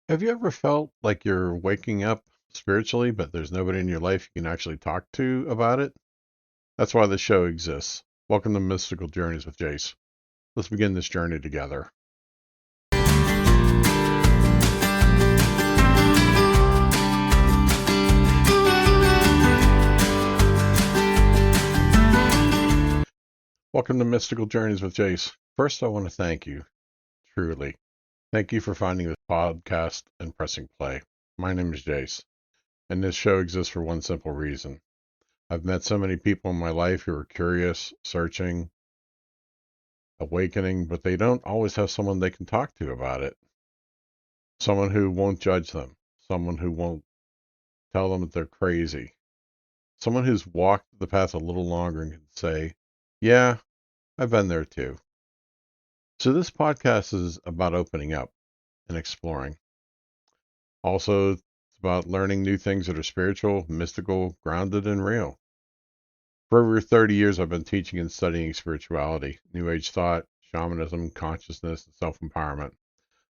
Have you ever felt like you're waking up spiritually, but there's nobody in your life you can actually talk to about it? That's why this show exists. Welcome to Mystical Journeys with Jase. Let's begin this journey together. Welcome to Mystical Journeys with Jase. First, I want to thank you, truly. Thank you for finding this podcast and pressing play. My name is Jase, and this show exists for one simple reason. I've met so many people in my life who are curious, searching, awakening, but they don't always have someone they can talk to about it. Someone who won't judge them, someone who won't tell them that they're crazy, someone who's walked the path a little longer and can say, yeah, I've been there too. So this podcast is about opening up and exploring. Also, it's about learning new things that are spiritual, mystical, grounded, and real. For over 30 years, I've been teaching and studying spirituality, New Age thought, shamanism, consciousness, and self empowerment.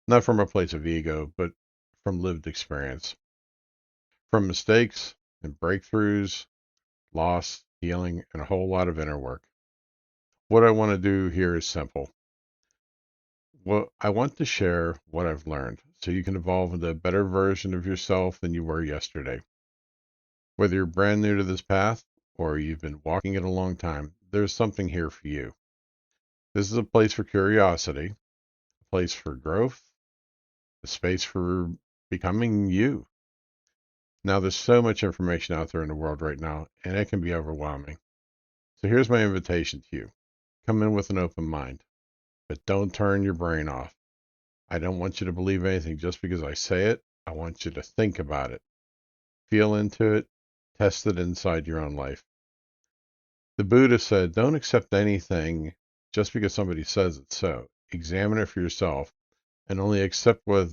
Not from a place of ego, but from lived experience. From mistakes and breakthroughs, loss, healing, and a whole lot of inner work. What I want to do here is simple. Well, I want to share what I've learned so you can evolve into a better version of yourself than you were yesterday. Whether you're brand new to this path or you've been walking it a long time, there's something here for you. This is a place for curiosity, a place for growth, a space for becoming you. Now, there's so much information out there in the world right now, and it can be overwhelming. So here's my invitation to you. Come in with an open mind, but don't turn your brain off. I don't want you to believe anything just because I say it. I want you to think about it, feel into it, test it inside your own life. The Buddha said, don't accept anything just because somebody says it's so. Examine it for yourself and only accept what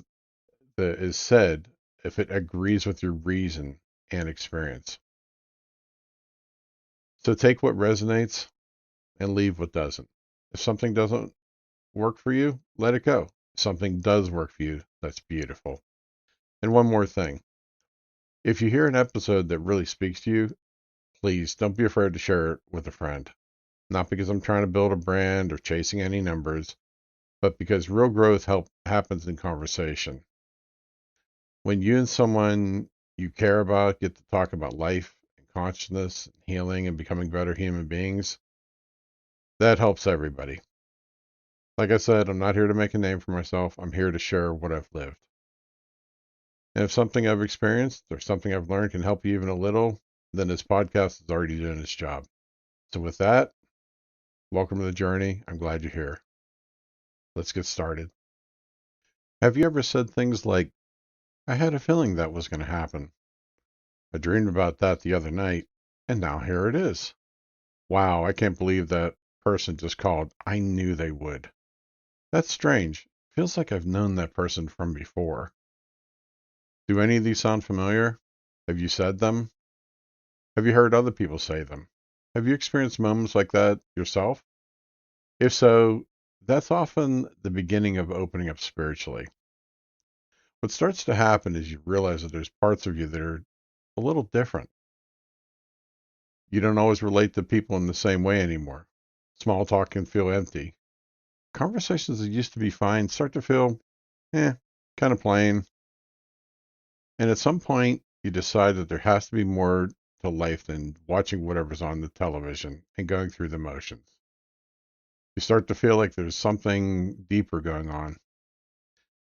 is said if it agrees with your reason and experience. So take what resonates and leave what doesn't. If something doesn't work for you, let it go. If something does work for you, that's beautiful. And one more thing. If you hear an episode that really speaks to you, please don't be afraid to share it with a friend. Not because I'm trying to build a brand or chasing any numbers, but because real growth happens in conversation. When you and someone you care about get to talk about life and consciousness, and healing and becoming better human beings, that helps everybody. Like I said, I'm not here to make a name for myself. I'm here to share what I've lived. And if something I've experienced or something I've learned can help you even a little, then this podcast is already doing its job. So with that, welcome to the journey. I'm glad you're here. Let's get started. Have you ever said things like, I had a feeling that was going to happen. I dreamed about that the other night, and now here it is. Wow, I can't believe that person just called. I knew they would. That's strange. Feels like I've known that person from before. Do any of these sound familiar? Have you said them? Have you heard other people say them? Have you experienced moments like that yourself? If so, that's often the beginning of opening up spiritually. What starts to happen is you realize that there's parts of you that are a little different. You don't always relate to people in the same way anymore. Small talk can feel empty. Conversations that used to be fine start to feel, kind of plain. And at some point, you decide that there has to be more to life than watching whatever's on the television and going through the motions. You start to feel like there's something deeper going on.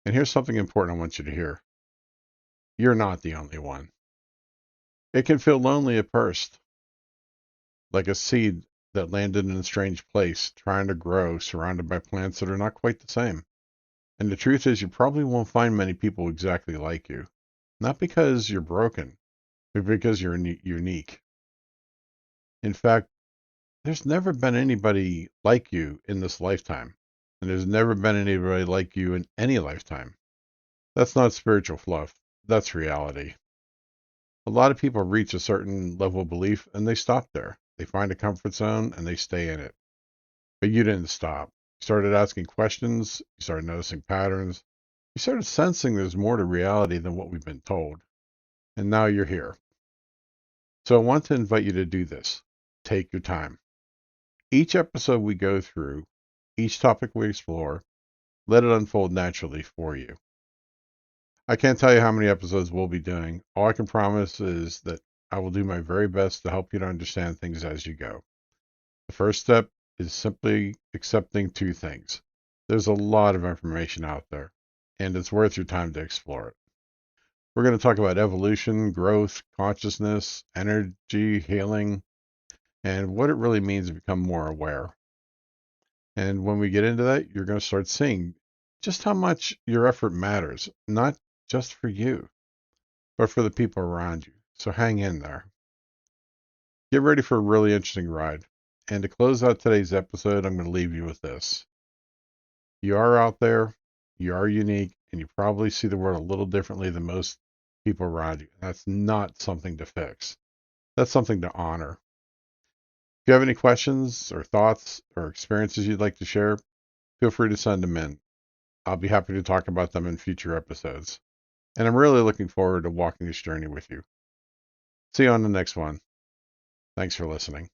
And here's something important I want you to hear. You're not the only one. It can feel lonely at first, like a seed that landed in a strange place, trying to grow, surrounded by plants that are not quite the same. And the truth is, you probably won't find many people exactly like you. Not because you're broken, but because you're unique. In fact, there's never been anybody like you in this lifetime. And there's never been anybody like you in any lifetime. That's not spiritual fluff. That's reality. A lot of people reach a certain level of belief and they stop there. They find a comfort zone and they stay in it. But you didn't stop. You started asking questions. You started noticing patterns. You started sensing there's more to reality than what we've been told. And now you're here. So I want to invite you to do this. Take your time. Each episode we go through, each topic we explore, let it unfold naturally for you. I can't tell you how many episodes we'll be doing. All I can promise is that I will do my very best to help you to understand things as you go. The first step is simply accepting two things. There's a lot of information out there, and it's worth your time to explore it. We're going to talk about evolution, growth, consciousness, energy, healing, and what it really means to become more aware. And when we get into that, you're going to start seeing just how much your effort matters, not just for you, but for the people around you. So hang in there. Get ready for a really interesting ride. And to close out today's episode, I'm going to leave you with this. You are out there, you are unique, and you probably see the world a little differently than most people around you. That's not something to fix. That's something to honor. If you have any questions or thoughts or experiences you'd like to share, feel free to send them in. I'll be happy to talk about them in future episodes. And I'm really looking forward to walking this journey with you. See you on the next one. Thanks for listening.